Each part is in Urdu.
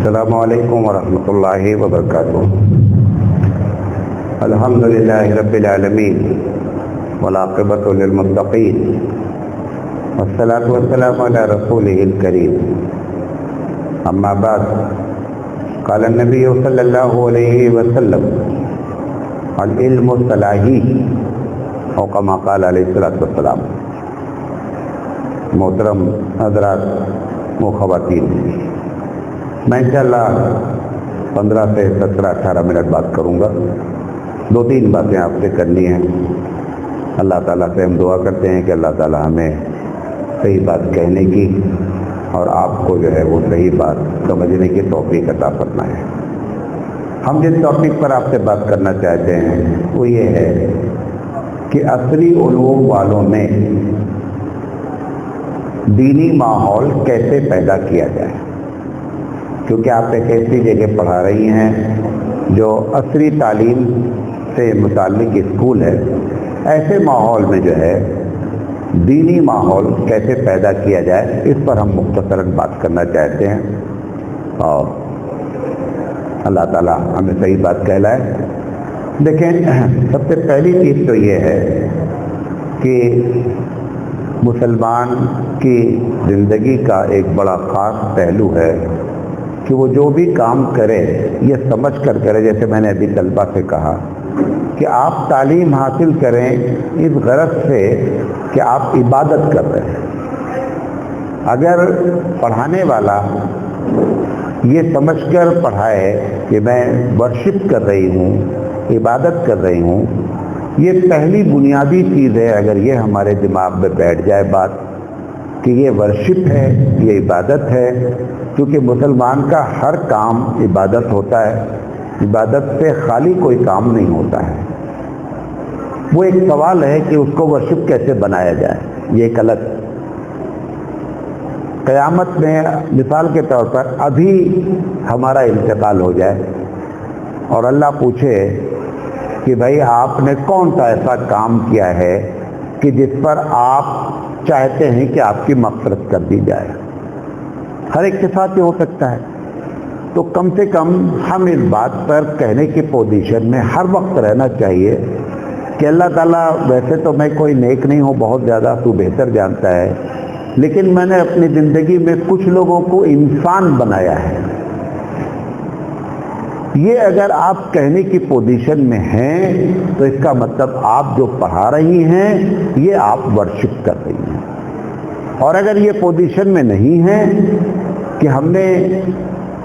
السلام علیکم ورحمۃ اللہ وبرکاتہ۔ الحمد للہ رب العالمین والعاقبۃ للمتقین والصلاۃ والسلام علی رسولہ الکریم، اما بعد، قال النبی صلی اللہ علیہ وسلم العلم صلاحی او کما قال علیہ الصلوۃ والسلام۔ محترم حضرات و خواتین، میں انشاءاللہ 15 سے 17-18 منٹ بات کروں گا۔ 2-3 باتیں آپ سے کرنی ہیں۔ اللہ تعالیٰ سے ہم دعا کرتے ہیں کہ اللہ تعالیٰ ہمیں صحیح بات کہنے کی اور آپ کو جو ہے وہ صحیح بات سمجھنے کی توفیق عطا فرمائے۔ ہم جس ٹاپک پر آپ سے بات کرنا چاہتے ہیں وہ یہ ہے کہ عصری علوم والوں میں دینی ماحول کیسے پیدا کیا جائے، کیونکہ آپ ایک ایسی جگہ پڑھا رہی ہیں جو عصری تعلیم سے متعلق اسکول ہے۔ ایسے ماحول میں جو ہے دینی ماحول کیسے پیدا کیا جائے، اس پر ہم مختصراً بات کرنا چاہتے ہیں اور اللہ تعالیٰ ہمیں صحیح بات کہلائے۔ دیکھیں، سب سے پہلی چیز تو یہ ہے کہ مسلمان کی زندگی کا ایک بڑا خاص پہلو ہے کہ وہ جو بھی کام کرے یہ سمجھ کر کرے۔ جیسے میں نے ابھی طلبہ سے کہا کہ آپ تعلیم حاصل کریں اس غرض سے کہ آپ عبادت کر رہے ہیں۔ اگر پڑھانے والا یہ سمجھ کر پڑھائے کہ میں ورشپ کر رہی ہوں، عبادت کر رہی ہوں، یہ پہلی بنیادی چیز ہے۔ اگر یہ ہمارے دماغ میں بیٹھ جائے بات کہ یہ ورشپ ہے، یہ عبادت ہے، کیونکہ مسلمان کا ہر کام عبادت ہوتا ہے، عبادت سے خالی کوئی کام نہیں ہوتا ہے۔ وہ ایک سوال ہے کہ اس کو ورشپ کیسے بنایا جائے، یہ ایک الگ۔ قیامت میں مثال کے طور پر ابھی ہمارا انتقال ہو جائے اور اللہ پوچھے کہ بھائی آپ نے کون سا ایسا کام کیا ہے کہ جس پر آپ چاہتے ہیں کہ آپ کی مغفرت کر دی جائے۔ ہر ایک کے ساتھ یہ ہو سکتا ہے، تو کم سے کم ہم اس بات پر کہنے کی پوزیشن میں ہر وقت رہنا چاہیے کہ اللہ تعالیٰ، ویسے تو میں کوئی نیک نہیں ہوں بہت زیادہ، تو بہتر جانتا ہے، لیکن میں نے اپنی زندگی میں کچھ لوگوں کو انسان بنایا ہے۔ یہ اگر آپ کہنے کی پوزیشن میں ہیں تو اس کا مطلب آپ جو پڑھا رہی ہیں یہ آپ ورشپ کر رہی ہیں۔ اور اگر یہ پوزیشن میں نہیں ہے کہ ہم نے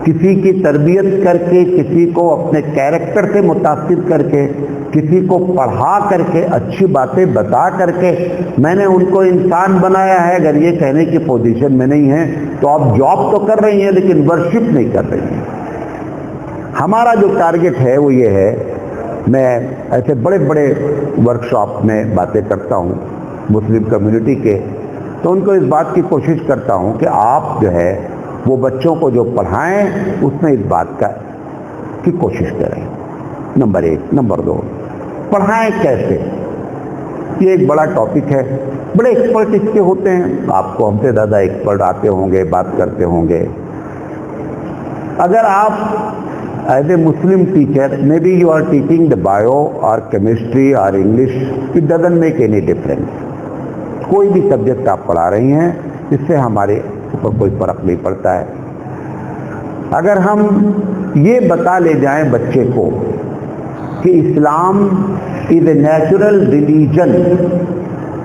کسی کی تربیت کر کے، کسی کو اپنے کیریکٹر سے متاثر کر کے، کسی کو پڑھا کر کے، اچھی باتیں بتا کر کے میں نے ان کو انسان بنایا ہے، اگر یہ کہنے کی پوزیشن میں نہیں ہے تو آپ جاب تو کر رہی ہیں لیکن ورشپ نہیں کر رہی ہیں۔ ہمارا جو ٹارگٹ ہے وہ یہ ہے، میں ایسے بڑے بڑے ورکشاپ میں باتیں کرتا ہوں مسلم کمیونٹی کے، تو ان کو اس بات کی کوشش کرتا ہوں کہ آپ جو ہے وہ بچوں کو جو پڑھائیں اس میں اس بات کی کوشش کریں۔ نمبر 1۔ نمبر 2، پڑھائیں کیسے، یہ ایک بڑا ٹاپک ہے۔ بڑے ایکسپرٹ اس کے ہوتے ہیں، آپ کو ہم سے زیادہ ایکسپرٹ آتے ہوں گے، بات کرتے ہوں گے۔ اگر آپ as a Muslim teacher, maybe you are teaching the bio or chemistry or English, it doesn't make any difference۔ کوئی بھی سبجیکٹ آپ پڑھا رہی ہیں اس سے ہمارے اوپر کوئی فرق نہیں پڑتا ہے۔ اگر ہم یہ بتا لے جائیں بچے کو کہ اسلام is a natural religion،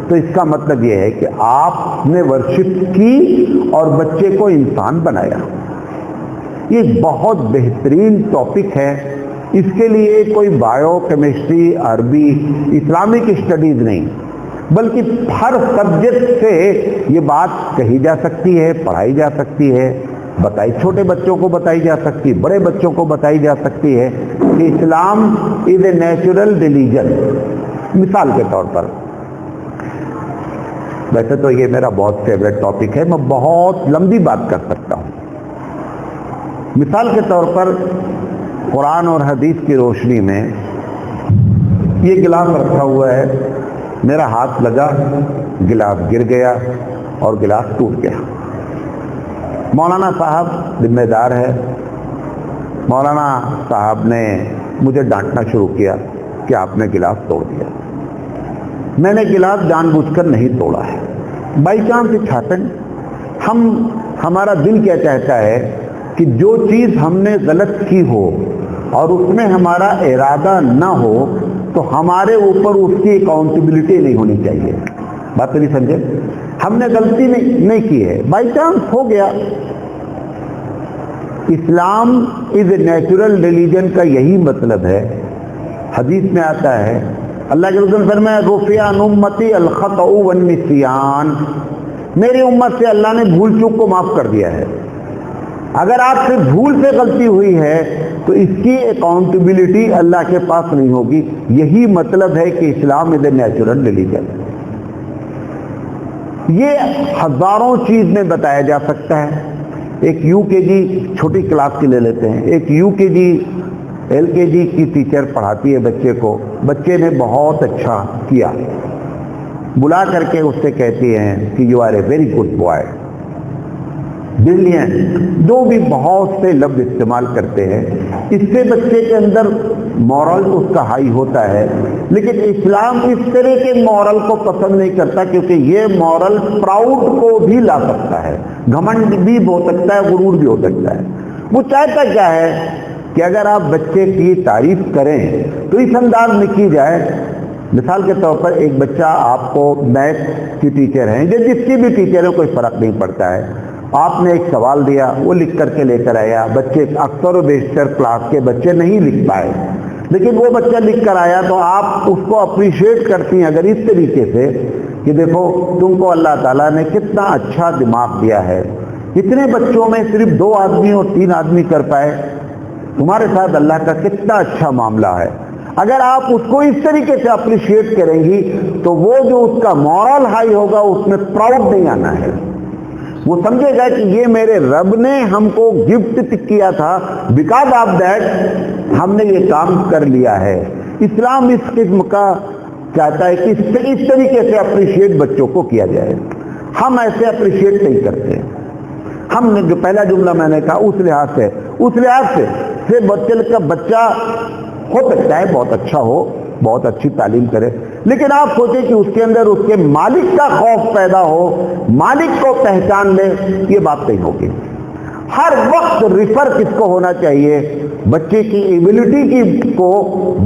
تو اس کا مطلب یہ ہے کہ آپ نے ورشپ کی اور بچے کو انسان بنایا۔ یہ بہت بہترین ٹاپک ہے۔ اس کے لیے کوئی بایو، کیمسٹری، عربی، اسلامک اسٹڈیز نہیں، بلکہ ہر سبجیکٹ سے یہ بات کہی جا سکتی ہے، پڑھائی جا سکتی ہے، چھوٹے بچوں کو بتائی جا سکتی، بڑے بچوں کو بتائی جا سکتی ہے کہ اسلام از اے نیچرل ریلیجن۔ مثال کے طور پر، ویسے تو یہ میرا بہت فیوریٹ ٹاپک ہے، میں بہت لمبی بات کر سکتا ہوں۔ مثال کے طور پر قرآن اور حدیث کی روشنی میں یہ گلاس رکھا ہوا ہے، میرا ہاتھ لگا، گلاس گر گیا اور گلاس ٹوٹ گیا۔ مولانا صاحب ذمہ دار ہے، مولانا صاحب نے مجھے ڈانٹنا شروع کیا کہ آپ نے گلاس توڑ دیا. میں نے گلاس جان بوجھ کر نہیں توڑا ہے, بائی چانس اٹ ہیپن. ہمارا دل کیا چاہتا ہے کہ جو چیز ہم نے غلط کی ہو اور اس میں ہمارا ارادہ نہ ہو تو ہمارے اوپر اس کی اکاؤنٹیبلٹی نہیں ہونی چاہیے. بات نہیں سمجھے؟ ہم نے غلطی نہیں کی ہے, بائی چانس ہو گیا. اسلام از اے نیچرل ریلیجن کا یہی مطلب ہے. حدیث میں آتا ہے, اللہ کے رسول فرمایا رفع عن امتی الخطأ والنسیان, میری امت سے اللہ نے بھول چوک کو معاف کر دیا ہے. اگر آپ سے بھول سے غلطی ہوئی ہے تو اس کی اکاؤنٹیبلٹی اللہ کے پاس نہیں ہوگی. یہی مطلب ہے کہ اسلام از اے نیچرل ریلیجن. یہ ہزاروں چیز میں بتایا جا سکتا ہے. ایک یو کے جی چھوٹی کلاس کی لے لیتے ہیں. ایک یو کے جی ایل کے جی کی ٹیچر پڑھاتی ہے بچے کو, بچے نے بہت اچھا کیا, بلا کر کے اس سے کہتی ہیں کہ you are a very good boy, brilliant, جو بھی بہت سے لفظ استعمال کرتے ہیں. اس سے بچے کے اندر مورل اس کا ہائی ہوتا ہے, لیکن اسلام اس طرح کے مورل کو پسند نہیں کرتا, کیونکہ یہ مورل پراؤڈ کو بھی لا سکتا ہے, گھمنڈ بھی ہو سکتا ہے, غرور بھی ہو سکتا ہے. وہ چاہتا کیا ہے کہ اگر آپ بچے کی تعریف کریں تو اس انداز میں کی جائے. مثال کے طور پر ایک بچہ آپ کو میتھ کی ٹیچر ہیں, جس کی بھی ٹیچر ہے کوئی فرق نہیں پڑتا ہے, آپ نے ایک سوال دیا, وہ لکھ کر کے لے کر آیا. بچے اکثر و بیشتر کلاس کے بچے نہیں لکھ پائے, لیکن وہ بچہ لکھ کر آیا تو آپ اس کو اپریشیٹ کرتی ہیں اگر اس طریقے سے کہ دیکھو تم کو اللہ تعالیٰ نے کتنا اچھا دماغ دیا ہے, اتنے بچوں میں صرف 2 آدمی اور 3 آدمی کر پائے, تمہارے ساتھ اللہ کا کتنا اچھا معاملہ ہے. اگر آپ اس کو اس طریقے سے اپریشیٹ کریں گی تو وہ جو اس کا مورل ہائی ہوگا اس میں پراؤڈ نہیں آنا ہے. وہ سمجھے گا کہ یہ میرے رب نے ہم کو گفٹ کیا تھا, بیکاز آف دیٹ ہم نے یہ کام کر لیا ہے. اسلام اس قسم کا چاہتا ہے کہ اس طریقے سے اپریشیٹ بچوں کو کیا جائے. ہم ایسے اپریشیٹ نہیں کرتے. ہم نے جو پہلا جملہ میں نے کہا اس لحاظ سے بچے کا بچہ ہو سکتا ہے بہت اچھا ہو, بہت اچھی تعلیم کرے, لیکن آپ سوچیں کہ اس کے اندر اس کے مالک کا خوف پیدا ہو, مالک کو پہچان لے, یہ بات نہیں ہوگی. ہر وقت ریفر کس کو ہونا چاہیے, بچے کی ایبلٹی کی کو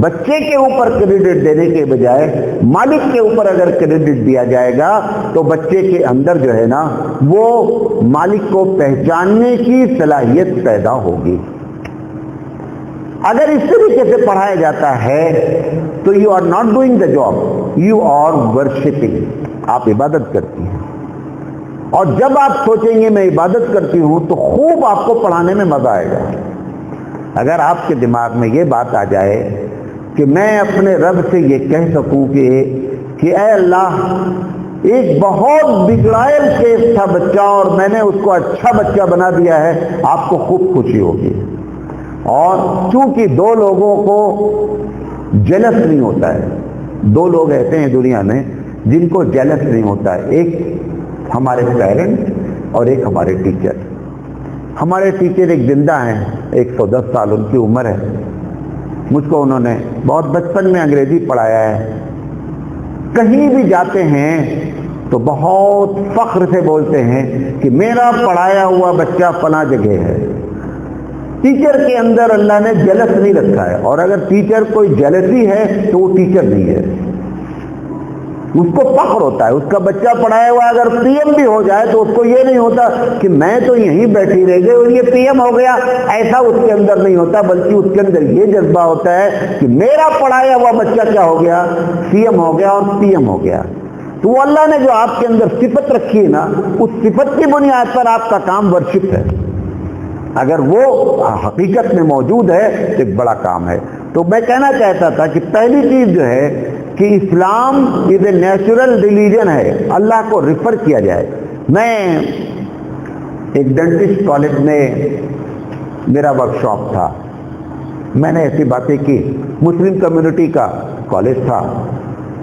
بچے کے اوپر کریڈٹ دینے کے بجائے مالک کے اوپر اگر کریڈٹ دیا جائے گا تو بچے کے اندر جو ہے نا وہ مالک کو پہچاننے کی صلاحیت پیدا ہوگی. اگر اس طریقے سے پڑھایا جاتا ہے تو you are not doing the job, you are worshipping, آپ عبادت کرتی ہیں. اور جب آپ سوچیں گے میں عبادت کرتی ہوں تو خوب آپ کو پڑھانے میں مزہ آئے گا. اگر آپ کے دماغ میں یہ بات آ جائے کہ میں اپنے رب سے یہ کہہ سکوں کہ اے اللہ ایک بہت بگڑائل کیس تھا بچہ اور میں نے اس کو اچھا بچہ بنا دیا ہے, آپ کو خوب خوشی ہوگی. اور چونکہ 2 لوگوں کو جیلس نہیں ہوتا ہے, 2 لوگ ایسے ہیں دنیا میں جن کو جیلس نہیں ہوتا ہے, ایک ہمارے پیرنٹ اور ایک ہمارے ٹیچر. ہمارے ٹیچر ایک زندہ ہیں, 110 سال ان کی عمر ہے. مجھ کو انہوں نے بہت بچپن میں انگریزی پڑھایا ہے. کہیں بھی جاتے ہیں تو بہت فخر سے بولتے ہیں کہ میرا پڑھایا ہوا بچہ فلاں جگہ ہے. ٹیچر کے اندر اللہ نے جلس نہیں رکھا ہے, اور اگر ٹیچر کوئی جلسی ہے تو وہ ٹیچر نہیں ہے. اس کو فخر ہوتا ہے, اس کا بچہ پڑھایا ہوا اگر پی ایم بھی ہو جائے تو اس کو یہ نہیں ہوتا کہ میں تو یہیں بیٹھی رہ گئی اور یہ پی ایم ہو گیا, ایسا اس کے اندر نہیں ہوتا, بلکہ اس کے اندر یہ جذبہ ہوتا ہے کہ میرا پڑھایا ہوا بچہ کیا ہو گیا, سی ایم ہو گیا اور پی ایم ہو گیا. تو وہ اللہ نے جو آپ کے اندر صفت رکھی ہے نا, اس صفت کی بنیاد پر آپ کا کام ورشپ ہے. اگر وہ حقیقت میں موجود ہے تو ایک بڑا کام ہے. تو میں کہنا چاہتا تھا کہ پہلی چیز جو ہے کہ اسلام از اے نیچرل ریلیجن ہے, اللہ کو ریفر کیا جائے. میں ایک ڈینٹسٹ کالج میں میرا ورک شاپ تھا, میں نے ایسی باتیں کی, مسلم کمیونٹی کا کالج تھا.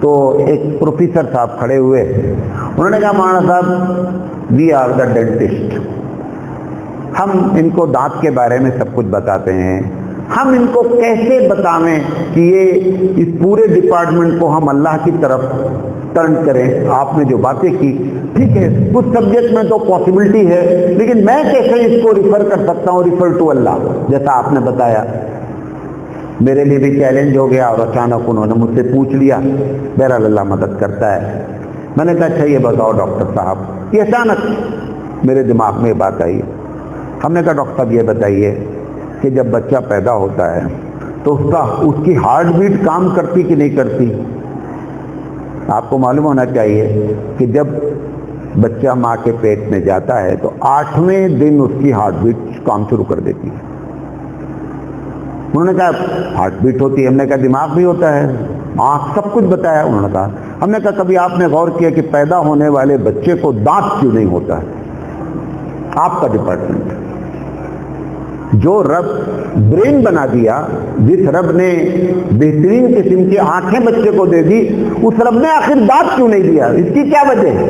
تو ایک پروفیسر صاحب کھڑے ہوئے, انہوں نے کہا مولانا صاحب وی آر دا ڈینٹسٹ, ہم ان کو دانت کے بارے میں سب کچھ بتاتے ہیں، ہم ان کو کیسے بتائیں کہ یہ اس پورے ڈپارٹمنٹ کو ہم اللہ کی طرف ٹرن کریں؟ آپ نے جو باتیں کی ٹھیک ہے، کچھ سبجیکٹ میں تو پاسبلٹی ہے، لیکن میں کیسے اس کو ریفر کر سکتا ہوں ریفر ٹو اللہ، جیسا آپ نے بتایا۔ میرے لیے بھی چیلنج ہو گیا اور اچانک انہوں نے مجھ سے پوچھ لیا، بہرحال اللہ مدد کرتا ہے۔ میں نے کہا اچھا یہ بتاؤ ڈاکٹر صاحب، یہ اچانک میرے دماغ میں بات آئی۔ ہم نے کہا ڈاکٹر صاحب یہ بتائیے کہ جب بچہ پیدا ہوتا ہے تو اس کی ہارٹ بیٹ کام کرتی کہ نہیں کرتی؟ آپ کو معلوم ہونا چاہیے کہ جب بچہ ماں کے پیٹ میں جاتا ہے تو 8ویں دن اس کی ہارٹ بیٹ کام شروع کر دیتی ہے۔ انہوں نے کہا ہارٹ بیٹ ہوتی ہے، ہم نے کہا دماغ بھی ہوتا ہے، آنکھ، سب کچھ بتایا انہوں نے کہا۔ ہم نے کہا کبھی آپ نے غور کیا کہ پیدا ہونے والے بچے کو دانت کیوں نہیں ہوتا ہے؟ آپ کا ڈپارٹمنٹ جو رب برین بنا دیا، جس رب نے بہترین قسم کی آنکھیں بچے کو دے دی، اس رب نے آخر دانت کیوں نہیں دیا؟ اس کی کیا وجہ ہے؟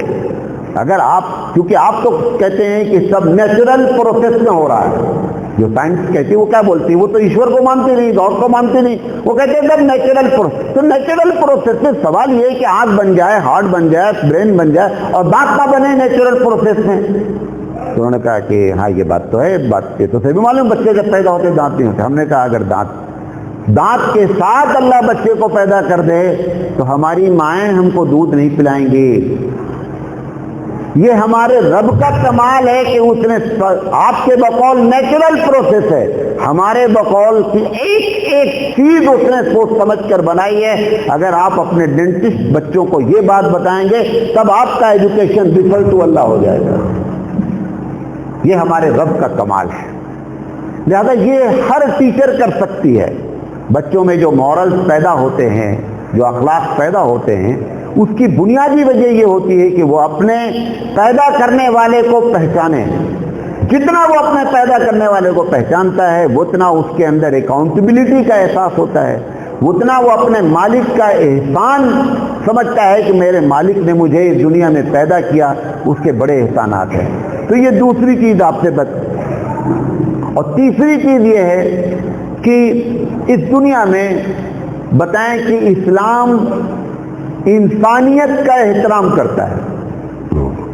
اگر آپ، کیونکہ آپ تو کہتے ہیں کہ سب نیچرل پروسیس میں ہو رہا ہے، جو سائنس کہتی ہے وہ کیا بولتی ہے؟ وہ تو ایشور کو مانتے نہیں، گاڈ کو مانتے نہیں، وہ کہتے ہیں سب نیچرل پروسیس۔ تو نیچرل پروسیس میں سوال یہ ہے کہ آنکھ بن جائے، ہارٹ بن جائے، برین بن جائے اور دانت نہ بنے نیچرل پروسیس میں۔ تو انہوں نے کہا کہ ہاں یہ بات تو ہے، بات یہ تو صحیح بھی معلوم، بچے جب پیدا ہوتے دانت نہیں ہوتے۔ ہم نے کہا اگر دانت کے ساتھ اللہ بچے کو پیدا کر دے تو ہماری مائیں ہم کو دودھ نہیں پلائیں گی۔ یہ ہمارے رب کا کمال ہے کہ اس نے آپ کے بقول نیچرل پروسیس ہے، ہمارے بقول کی ایک ایک چیز اس نے سوچ سمجھ کر بنائی ہے۔ اگر آپ اپنے ڈینٹسٹ بچوں کو یہ بات بتائیں گے تب آپ کا ایجوکیشن ریفر ٹو اللہ ہو جائے گا۔ یہ ہمارے رب کا کمال ہے، لہذا یہ ہر ٹیچر کر سکتی ہے۔ بچوں میں جو مورلز پیدا ہوتے ہیں، جو اخلاق پیدا ہوتے ہیں، اس کی بنیادی وجہ یہ ہوتی ہے کہ وہ اپنے پیدا کرنے والے کو پہچانے۔ جتنا وہ اپنے پیدا کرنے والے کو پہچانتا ہے اتنا اس کے اندر اکاؤنٹیبلٹی کا احساس ہوتا ہے، اتنا وہ اپنے مالک کا احسان سمجھتا ہے کہ میرے مالک نے مجھے اس دنیا میں پیدا کیا، اس کے بڑے احسانات ہیں۔ تو یہ دوسری چیز آپ سے اور تیسری چیز یہ ہے کہ اس دنیا میں بتائیں کہ اسلام انسانیت کا احترام کرتا ہے۔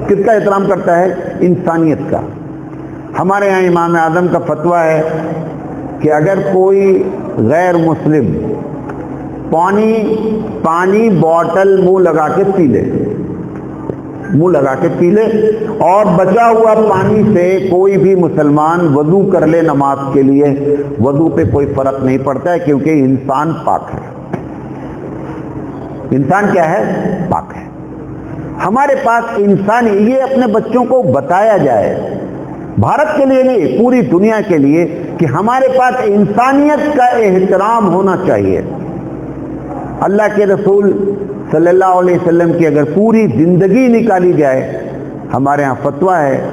کس کا احترام کرتا ہے؟ انسانیت کا۔ ہمارے ہاں امام اعظم کا فتویٰ ہے کہ اگر کوئی غیر مسلم پانی بوتل منہ لگا کے پی لے اور بچا ہوا پانی سے کوئی بھی مسلمان وضو کر لے نماز کے لیے، وضو پہ کوئی فرق نہیں پڑتا ہے، کیونکہ انسان پاک ہے۔ انسان کیا ہے؟ پاک ہے۔ ہمارے پاس انسانی، یہ اپنے بچوں کو بتایا جائے، بھارت کے لیے نہیں پوری دنیا کے لیے، کہ ہمارے پاس انسانیت کا احترام ہونا چاہیے۔ اللہ کے رسول صلی اللہ علیہ وسلم کی اگر پوری زندگی نکالی جائے، ہمارے ہاں فتویٰ ہے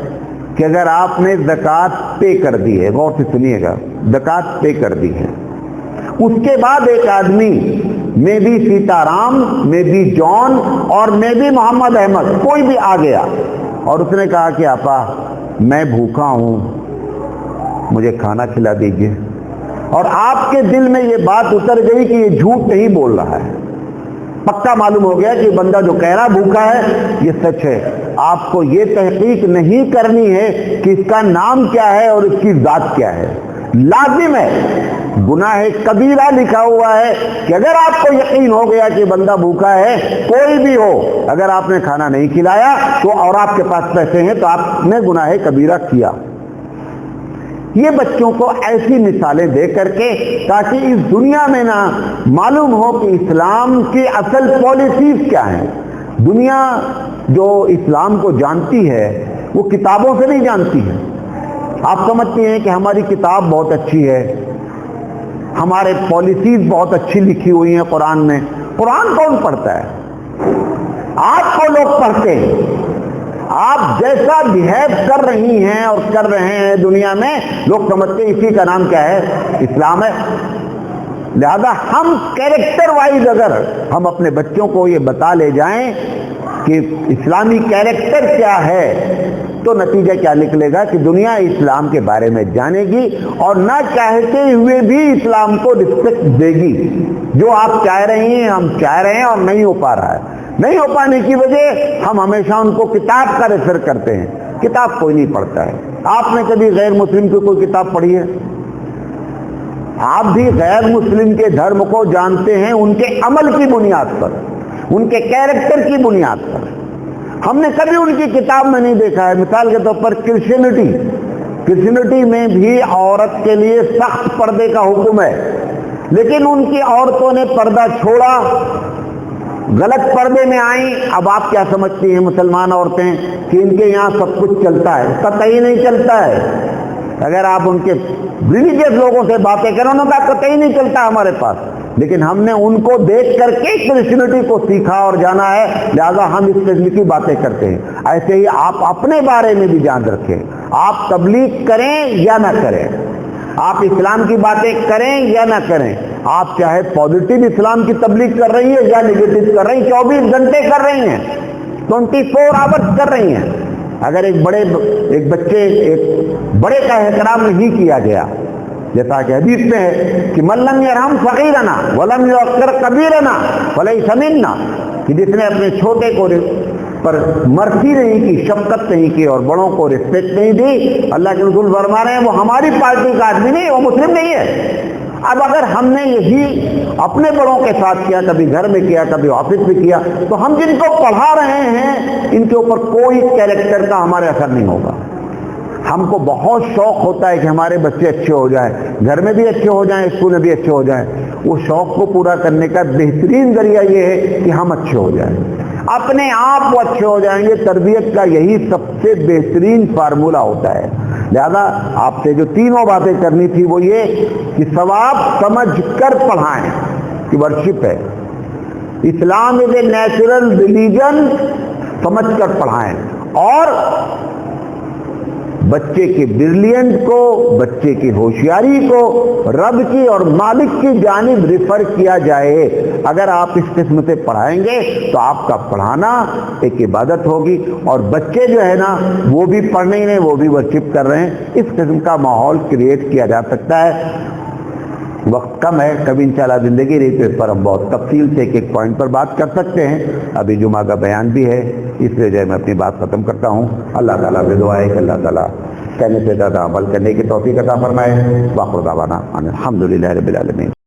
کہ اگر آپ نے زکوٰۃ پے کر دی ہے، غور سے سنیے گا، زکوٰۃ پے کر دی ہے، اس کے بعد ایک آدمی میں بھی سیتا رام، میں بھی جان اور میں بھی محمد احمد کوئی بھی آ گیا اور اس نے کہا کہ آپا میں بھوکا ہوں، مجھے کھانا کھلا دیجئے، اور آپ کے دل میں یہ بات اتر گئی کہ یہ جھوٹ نہیں بول رہا ہے، پکا معلوم ہو گیا کہ بندہ جو کہہ رہا بھوکا ہے یہ سچ ہے، آپ کو یہ تحقیق نہیں کرنی ہے کہ اس کا نام کیا ہے اور اس کی ذات کیا ہے، لازم ہے، گناہ کبیرہ لکھا ہوا ہے کہ اگر آپ کو یقین ہو گیا کہ بندہ بھوکا ہے، کوئی بھی ہو، اگر آپ نے کھانا نہیں کھلایا تو اور آپ کے پاس پیسے ہیں تو آپ نے گناہ کبیرہ کیا۔ یہ بچوں کو ایسی مثالیں دے کر کے تاکہ اس دنیا میں نہ معلوم ہو کہ اسلام کی اصل پالیسیز کیا ہیں۔ دنیا جو اسلام کو جانتی ہے وہ کتابوں سے نہیں جانتی ہے۔ آپ سمجھتے ہیں کہ ہماری کتاب بہت اچھی ہے، ہمارے پالیسیز بہت اچھی لکھی ہوئی ہیں قرآن میں۔ قرآن کون پڑھتا ہے؟ آپ کو لوگ پڑھتے ہیں۔ آپ جیسا بہیو کر رہی ہیں اور کر رہے ہیں دنیا میں، لوگ سمجھتے ہیں اسی کا نام کیا ہے؟ اسلام ہے۔ لہذا ہم کیریکٹر وائز اگر ہم اپنے بچوں کو یہ بتا لے جائیں کہ اسلامی کیریکٹر کیا ہے، تو نتیجہ کیا نکلے گا کہ دنیا اسلام کے بارے میں جانے گی اور نہ چاہتے ہوئے بھی اسلام کو رسپیکٹ دے گی۔ جو آپ چاہ رہے ہیں ہم چاہ رہے ہیں اور نہیں ہو پا رہا ہے، نہیں ہو پانے کی وجہ ہم ہمیشہ ان کو کتاب کا ریفر کرتے ہیں۔ کتاب کوئی نہیں پڑھتا ہے۔ آپ نے کبھی غیر مسلم کی کوئی کتاب پڑھی ہے؟ آپ بھی غیر مسلم کے دھرم کو جانتے ہیں ان کے عمل کی بنیاد پر، ان کے کیریکٹر کی بنیاد پر۔ ہم نے کبھی ان کی کتاب میں نہیں دیکھا ہے۔ مثال کے طور پر کرسچینٹی میں بھی عورت کے لیے سخت پردے کا حکم ہے، لیکن ان کی عورتوں نے پردہ چھوڑا، غلط پردے میں آئیں۔ اب آپ کیا سمجھتی ہیں مسلمان عورتیں کہ ان کے یہاں سب کچھ چلتا ہے؟ قطعی نہیں چلتا ہے۔ اگر آپ ان کے ریلیجیس لوگوں سے باتیں کریں، انہوں نے قطعی نہیں چلتا ہمارے پاس، لیکن ہم نے ان کو دیکھ کر کے کرسچینٹی کو سیکھا اور جانا ہے، لہذا ہم اس قسم کی باتیں کرتے ہیں۔ ایسے ہی آپ اپنے بارے میں بھی جان رکھیں، آپ تبلیغ کریں یا نہ کریں، آپ اسلام کی باتیں کریں یا نہ کریں، آپ چاہے پازیٹیو اسلام کی تبلیغ کر رہی ہیں یا نیگیٹو کر رہی ہیں، 24 گھنٹے کر رہی ہیں، 24 آورز کر رہی ہیں۔ اگر ایک بڑے کا احترام نہیں کیا گیا، جیسا کہ حدیث میں ہے کہ من لم یرحم صغیرنا ولم یوقر کبیرنا فلیس منا، کہ جس نے اپنے چھوٹے کو پر مرسی نہیں کی، شفقت نہیں کی اور بڑوں کو رسپیکٹ نہیں دی، اللہ کے رسول فرما رہے ہیں وہ ہماری پارٹی کا آدمی نہیں، وہ مسلم نہیں ہے۔ اب اگر ہم نے یہی اپنے بڑوں کے ساتھ کیا، کبھی گھر میں کیا، کبھی آفس میں کیا، تو ہم جن کو پڑھا رہے ہیں ان کے اوپر کوئی کیریکٹر کا ہمارے اثر نہیں ہوگا۔ ہم کو بہت شوق ہوتا ہے کہ ہمارے بچے اچھے ہو جائیں، گھر میں بھی اچھے ہو جائیں، اسکول میں بھی اچھے ہو جائیں۔ وہ شوق کو پورا کرنے کا بہترین ذریعہ یہ ہے کہ ہم اچھے ہو جائیں، اپنے آپ وہ اچھے ہو جائیں گے۔ تربیت کا یہی سب سے بہترین فارمولہ ہوتا ہے۔ لہذا آپ سے جو تینوں باتیں کرنی تھی وہ یہ کہ ثواب سمجھ کر پڑھائیں، کہ ورشپ ہے، اسلام از اے نیچرل ریلیجن، سمجھ کر پڑھائیں، اور بچے کے بریلینٹ کو، بچے کی ہوشیاری کو رب کی اور مالک کی جانب ریفر کیا جائے۔ اگر آپ اس قسم سے پڑھائیں گے تو آپ کا پڑھانا ایک عبادت ہوگی، اور بچے جو ہے نا وہ بھی پڑھنے ہی نہیں، وہ بھی ورشپ کر رہے ہیں۔ اس قسم کا ماحول کریٹ کیا جا سکتا ہے۔ وقت کم ہے، کبھی انشاءاللہ زندگی رہی تو اس پر ہم بہت تفصیل سے ایک پوائنٹ پر بات کر سکتے ہیں۔ ابھی جمعہ کا بیان بھی ہے، اس لیے میں اپنی بات ختم کرتا ہوں۔ اللہ تعالیٰ سے دعا ہے کہ اللہ تعالیٰ کہنے سے زیادہ عمل کرنے کی توفیق عطا فرمائے۔ وآخر دعوانا الحمدللہ رب العالمین۔